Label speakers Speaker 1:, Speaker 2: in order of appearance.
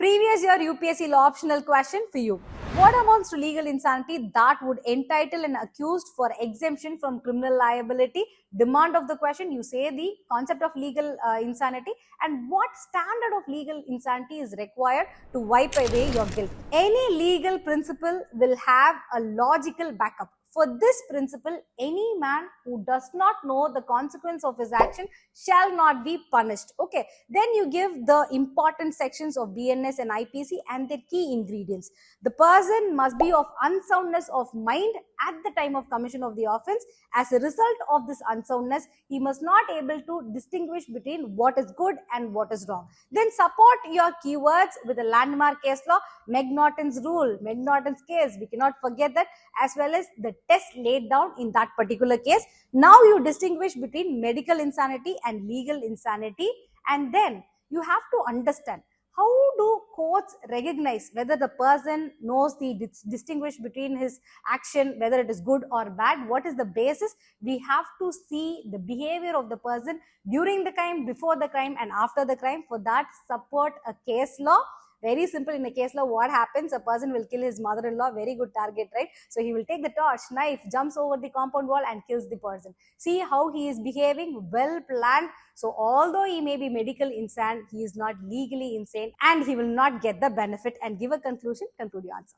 Speaker 1: Previous year UPSC law optional question for you. What amounts to legal insanity that would entitle an accused for exemption from criminal liability? Demand of the question, you say the concept of legal insanity and what standard of legal insanity is required to wipe away your guilt. Any legal principle will have a logical backup. For this principle, any man who does not know the consequence of his action shall not be punished. Okay, then you give the important sections of BNS and IPC and their key ingredients. The person must be of unsoundness of mind at the time of commission of the offense. As a result of this unsoundness, he must not able to distinguish between what is good and what is wrong. Then support your keywords with a landmark case law, McNaughton's rule, McNaughton's case. We cannot forget that, as well as the test laid down in that particular case. Now you distinguish between medical insanity and legal insanity, and then you have to understand how do courts recognize whether the person knows the distinguish between his action, whether it is good or bad. What is the basis? We have to see the behavior of the person during the crime, before the crime, and after the crime. For that, support a case law. Very simple. In a case law, what happens? A person will kill his mother-in-law. Very good target, right? So he will take the torch, knife, jumps over the compound wall and kills the person. See how he is behaving, well planned. So although he may be medical insane, he is not legally insane and he will not get the benefit. And give a conclusion, conclude your answer.